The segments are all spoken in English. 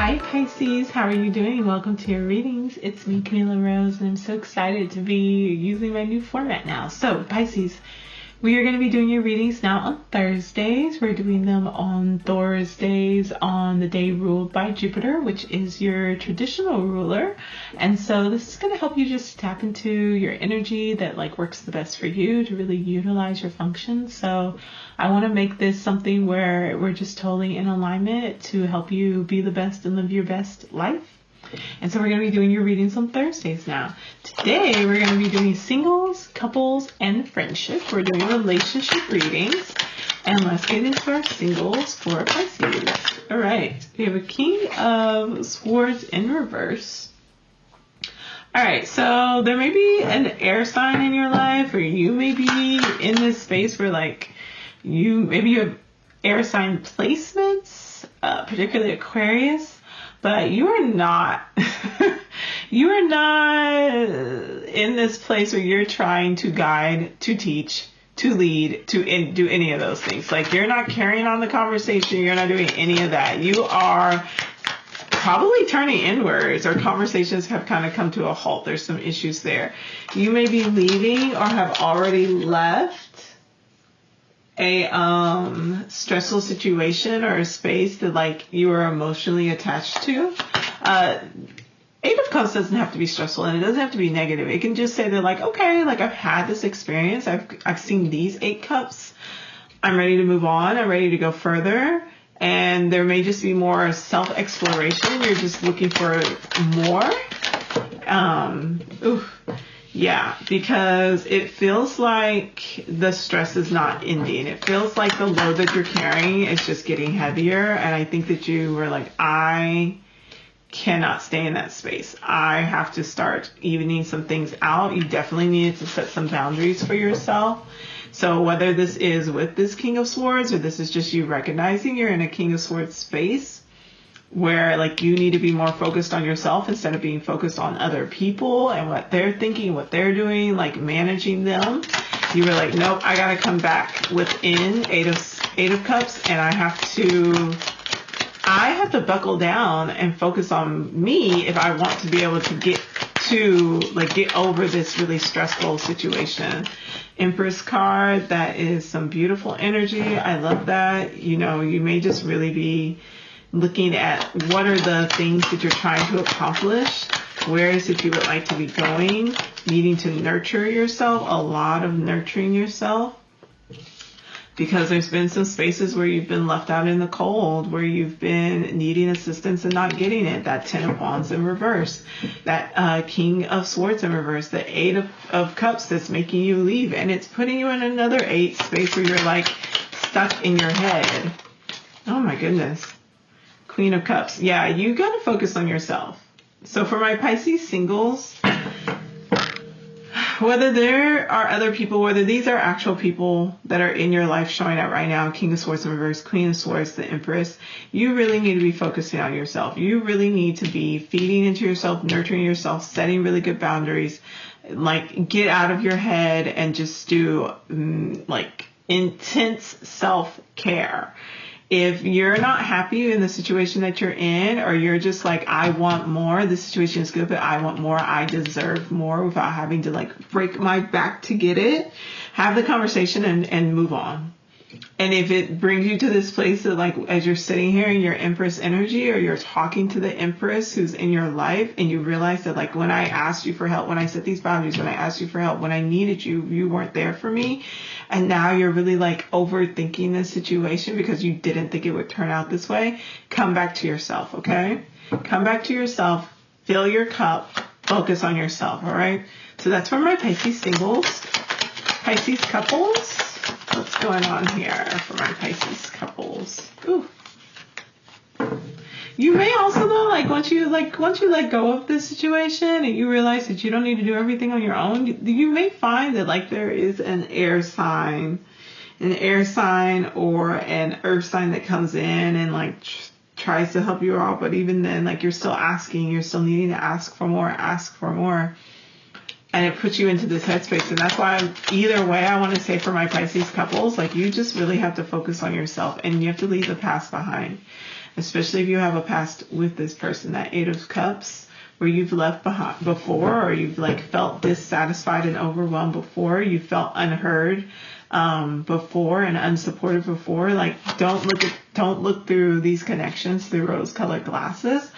Hi Pisces, how are you doing? Welcome to your readings. It's me, Camila Rose, and I'm so excited to be using my new format now. So Pisces, we are going to be doing your readings now on Thursdays. We're doing them on Thursdays on the day ruled by Jupiter, which is your traditional ruler. And so this is going to help you just tap into your energy that works the best for you to really utilize your functions. So I want to make this something where we're just totally in alignment to help you be the best and live your best life. And so we're going to be doing your readings on Thursdays now. Today we're going to be doing singles, couples, and friendship. We're doing relationship readings. And let's get into our singles for Pisces. All right. We have a King of Swords in reverse. All right. So there may be an air sign in your life, or you may be in this space where you have air sign placements, particularly Aquarius. But you are not, you are not in this place where you're trying to guide, to teach, to lead, to do any of those things. You're not carrying on the conversation. You're not doing any of that. You are probably turning inwards, or conversations have kind of come to a halt. There's some issues there. You may be leaving or have already left a stressful situation or a space that you are emotionally attached to. Eight of Cups doesn't have to be stressful, and it doesn't have to be negative. It can just say that okay, I've had this experience. I've seen these 8 cups. I'm ready to move on. I'm ready to go further. And there may just be more self-exploration. You're just looking for more. Yeah, because it feels like the stress is not ending. It feels like the load that you're carrying is just getting heavier. And I think that you were I cannot stay in that space. I have to start evening some things out. You definitely needed to set some boundaries for yourself. So whether this is with this King of Swords, or this is just you recognizing you're in a King of Swords space, where you need to be more focused on yourself instead of being focused on other people and what they're thinking, what they're doing, managing them. You were nope, I got to come back within Eight of Cups, and I have to buckle down and focus on me if I want to be able to get over this really stressful situation. Empress card, that is some beautiful energy. I love that. You may just really be looking at what are the things that you're trying to accomplish. Where is it you would like to be going? Needing to nurture yourself, a lot of nurturing yourself. Because there's been some spaces where you've been left out in the cold, where you've been needing assistance and not getting it. That 10 of Wands in reverse, that King of Swords in reverse, the 8 of Cups that's making you leave. And it's putting you in another 8 space where you're stuck in your head. Oh my goodness. Queen of Cups. Yeah, you got to focus on yourself. So for my Pisces singles, whether there are other people, whether these are actual people that are in your life showing up right now, King of Swords in reverse, Queen of Swords, the Empress, you really need to be focusing on yourself. You really need to be feeding into yourself, nurturing yourself, setting really good boundaries. Get out of your head and just do intense self-care. If you're not happy in the situation that you're in, or you're just I want more, this situation is good, but I want more, I deserve more, without having to break my back to get it, have the conversation and move on. And if it brings you to this place that as you're sitting here in your Empress energy, or you're talking to the Empress who's in your life, and you realize that when I asked you for help, when I set these boundaries, when I asked you for help, when I needed you, you weren't there for me. And now you're really overthinking this situation because you didn't think it would turn out this way. Come back to yourself, okay? Come back to yourself, fill your cup, focus on yourself, all right? So that's for my Pisces singles. Pisces couples. What's going on here for my Pisces couples? Ooh. You may also though, once you let go of this situation and you realize that you don't need to do everything on your own, you may find that there is an air sign or an earth sign that comes in and tries to help you out. But even then, you're still needing to ask for more. And it puts you into this headspace. And that's why either way, I want to say for my Pisces couples, you just really have to focus on yourself, and you have to leave the past behind. especially if you have a past with this person, that 8 of Cups, where you've left behind before, or you've like felt dissatisfied and overwhelmed before, you felt unheard before and unsupported before. Like, don't look through these connections through rose-colored glasses.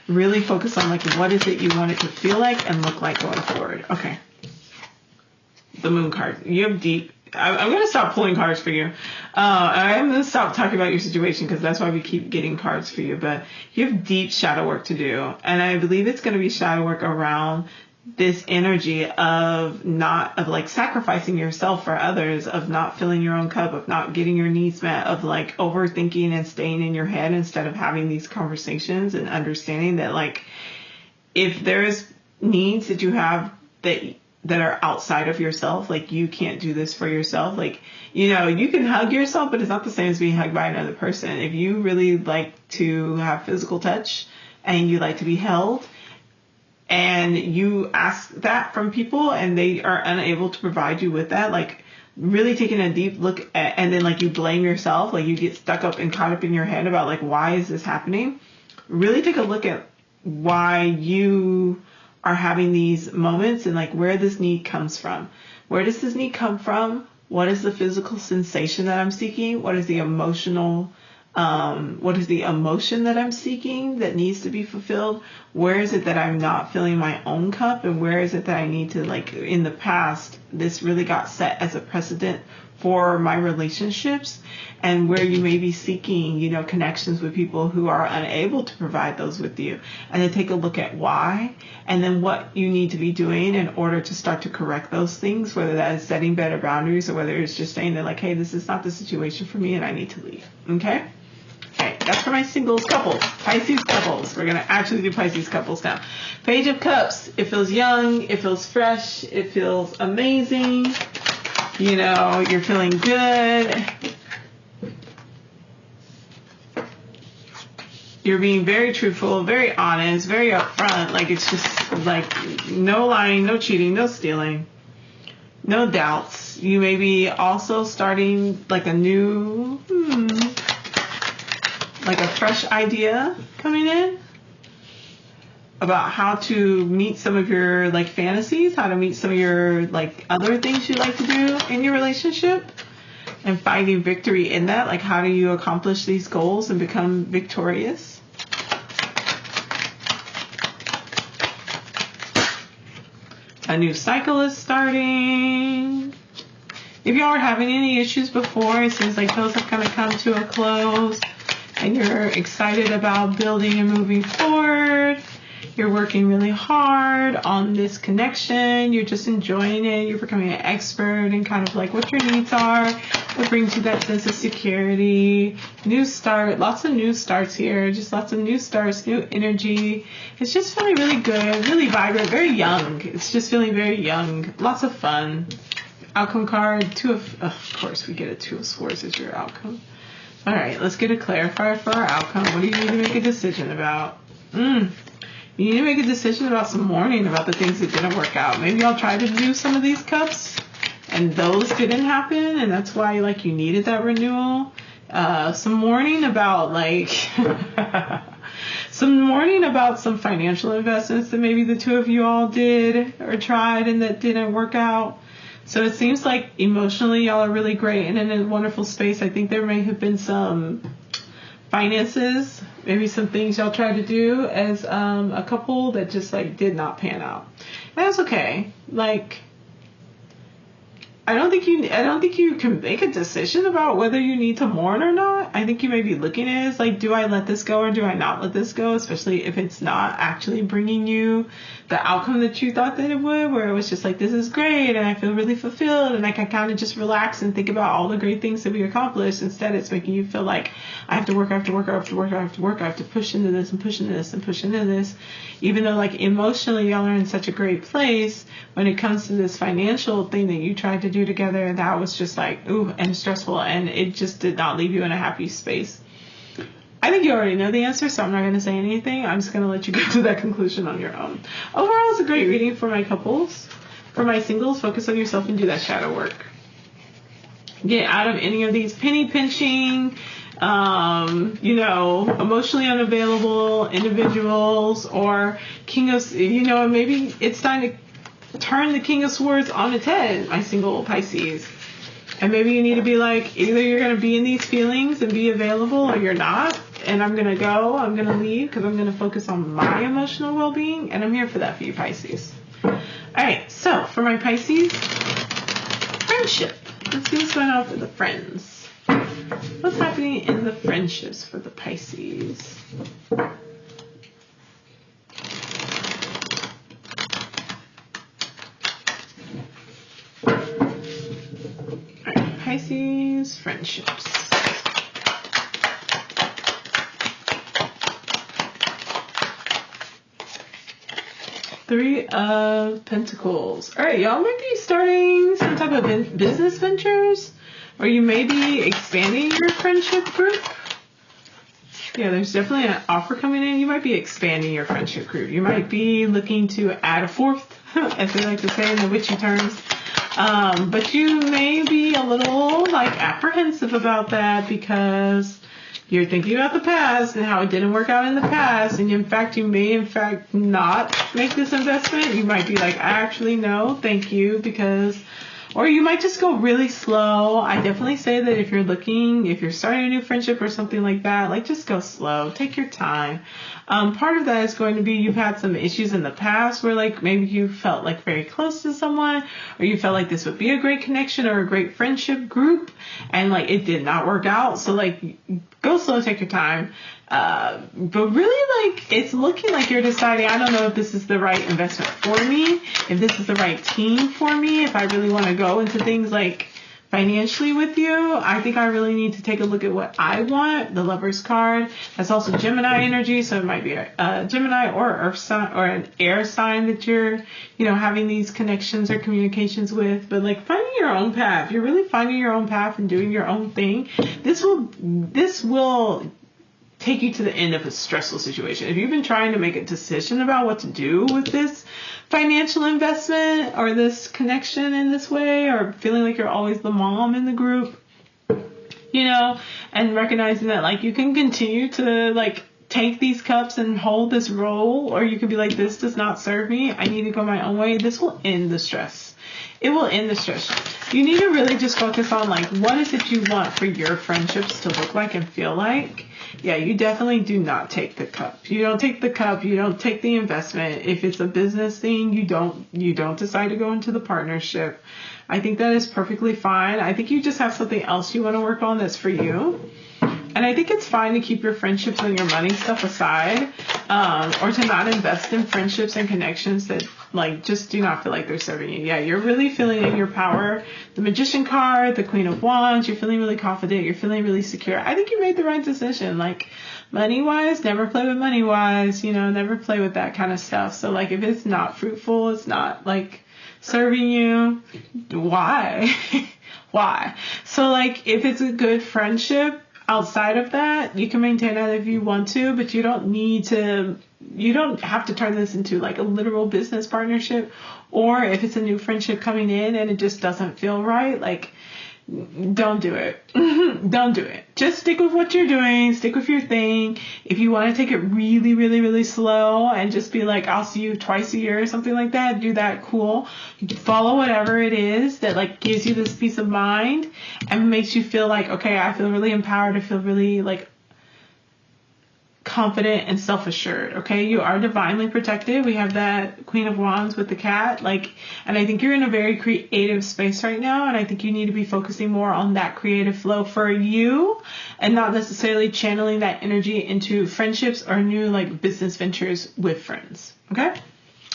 Really focus on like, what is it you want it to feel like and look like going forward. Okay. The Moon card. You have deep. I'm going to stop pulling cards for you. I'm going to stop talking about your situation because that's why we keep getting cards for you. But you have deep shadow work to do. And I believe it's going to be shadow work around this energy of like sacrificing yourself for others, of not filling your own cup, of not getting your needs met, of like overthinking and staying in your head instead of having these conversations and understanding that like, if there's needs that you have that are outside of yourself, like you can't do this for yourself. Like, you know, you can hug yourself, but it's not the same as being hugged by another person. If you really like to have physical touch and you like to be held and you ask that from people and they are unable to provide you with that, like really taking a deep look at, and then like you blame yourself, like you get stuck up and caught up in your head about like, why is this happening? Really take a look at why you are having these moments and like where this need comes from. Where does this need come from? What is the physical sensation that I'm seeking? What is the emotion that I'm seeking that needs to be fulfilled? Where is it that I'm not filling my own cup? And where is it that I need to, like, in the past, this really got set as a precedent for my relationships, and where you may be seeking, you know, connections with people who are unable to provide those with you, and then take a look at why, and then what you need to be doing in order to start to correct those things, whether that is setting better boundaries or whether it's just saying that like, hey, this is not the situation for me and I need to leave. Okay, that's for my singles couples, Pisces couples. We're going to actually do Pisces couples now. Page of Cups. It feels young. It feels fresh. It feels amazing. You know, you're feeling good. You're being very truthful, very honest, very upfront. Like, it's just like no lying, no cheating, no stealing, no doubts. You may be also starting like a new, like a fresh idea coming in about how to meet some of your like fantasies, how to meet some of your like other things you like to do in your relationship, and finding victory in that. Like, how do you accomplish these goals and become victorious? A new cycle is starting. If y'all are having any issues before, it seems like those have kind of come to a close and you're excited about building and moving forward. You're working really hard on this connection. You're just enjoying it. You're becoming an expert in kind of like what your needs are, what brings you that sense of security. New start, lots of new starts here. Just lots of new starts, new energy. It's just feeling really good, really vibrant, very young. It's just feeling very young. Lots of fun. Outcome card, of course we get a 2 of Swords as your outcome. All right, let's get a clarifier for our outcome. What do you need to make a decision about? You need to make a decision about some mourning about the things that didn't work out. Maybe y'all tried to do some of these cups and those didn't happen, and that's why like you needed that renewal. Some mourning about like some mourning about some financial investments that maybe the 2 of you all did or tried and that didn't work out. So it seems like emotionally y'all are really great and in a wonderful space. I think there may have been some finances, maybe some things y'all tried to do as a couple that just like did not pan out. And that's okay. Like, I don't think you can make a decision about whether you need to mourn or not. I think you may be looking at it as like, do I let this go or do I not let this go? Especially if it's not actually bringing you the outcome that you thought that it would, where it was just like, this is great and I feel really fulfilled and I can kind of just relax and think about all the great things that we accomplished. Instead, it's making you feel like I have to work, I have to work, I have to work, I have to work, I have to push into this and push into this and push into this. Even though like emotionally y'all are in such a great place, when it comes to this financial thing that you tried to do together, that was just like, ooh, and stressful, and it just did not leave you in a happy space. I think you already know the answer, so I'm not going to say anything. I'm just going to let you get to that conclusion on your own. Overall, it's a great reading for my couples. For my singles, focus on yourself and do that shadow work. Get out of any of these penny pinching, emotionally unavailable individuals, or King of, maybe it's time to turn the King of Swords on its head, my single Pisces. And maybe you need to be like, either you're going to be in these feelings and be available, or you're not. And I'm going to leave because I'm going to focus on my emotional well-being. And I'm here for that for you, Pisces. All right. So for my Pisces, friendship. Let's see what's going on for the friends. What's happening in the friendships for the Pisces? Pisces friendships. Three of Pentacles. All right, y'all might be starting some type of business ventures, or you may be expanding your friendship group. Yeah, there's definitely an offer coming in. You might be expanding your friendship group. You might be looking to add a fourth, as they like to say in the witchy terms. But you may be a little apprehensive about that because you're thinking about the past and how it didn't work out in the past. And you may not make this investment. You might be like, actually, no, thank you, or you might just go really slow. I definitely say that if you're starting a new friendship or something like that, just go slow. Take your time. Part of that is going to be you've had some issues in the past where maybe you felt very close to someone, or you felt like this would be a great connection or a great friendship group, and it did not work out. So go slow, take your time. But really it's looking like you're deciding, I don't know if this is the right investment for me, if this is the right team for me, if I really want to go into things financially with you. I think I really need to take a look at what I want. The Lover's card. That's also Gemini energy. So it might be a Gemini or Earth sign or an air sign that you're, having these connections or communications with. But finding your own path. You're really finding your own path and doing your own thing. This will take you to the end of a stressful situation. If you've been trying to make a decision about what to do with this financial investment or this connection in this way, or feeling like you're always the mom in the group, and recognizing that you can continue to take these cups and hold this role, or you can be like, this does not serve me. I need to go my own way. This will end the stress. It will end the stress. You need to really just focus on what is it you want for your friendships to look like and feel like. Yeah, you definitely do not take the cup. You don't take the cup. You don't take the investment. If it's a business thing, you don't decide to go into the partnership. I think that is perfectly fine. I think you just have something else you want to work on that's for you. And I think it's fine to keep your friendships and your money stuff aside, or to not invest in friendships and connections that just do not feel like they're serving you. Yeah, you're really feeling in your power. The Magician card, the Queen of Wands, you're feeling really confident. You're feeling really secure. I think you made the right decision. Money-wise, never play with money-wise, never play with that kind of stuff. So if it's not fruitful, it's not serving you, why? Why? So if it's a good friendship, outside of that, you can maintain that if you want to, but you don't have to turn this into a literal business partnership. Or if it's a new friendship coming in and it just doesn't feel right, don't do it. Don't do it. Just stick with what you're doing. Stick with your thing. If you want to take it really, really, really slow and just be I'll see you twice a year or something like that, do that. Cool. You can follow whatever it is that gives you this peace of mind and makes you feel okay, I feel really empowered. I feel really confident and self-assured. Okay, you are divinely protected. We have that Queen of Wands with the cat, and I think you're in a very creative space right now, and I think you need to be focusing more on that creative flow for you and not necessarily channeling that energy into friendships or new business ventures with friends. Okay, all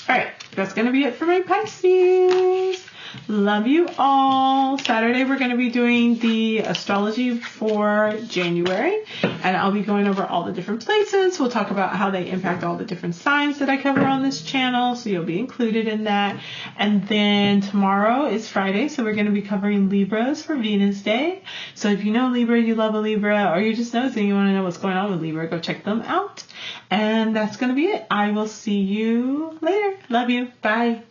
right, that's gonna be it for my Pisces. Love you all. Saturday we're going to be doing the astrology for January, and I'll be going over all the different placements. We'll talk about how they impact all the different signs that I cover on this channel, so you'll be included in that. And then tomorrow is Friday, so we're going to be covering Libras for Venus Day. So if you know Libra, you love a Libra, or you're just nosing, you want to know what's going on with Libra, go check them out. And that's going to be it. I will see you later. Love you. Bye.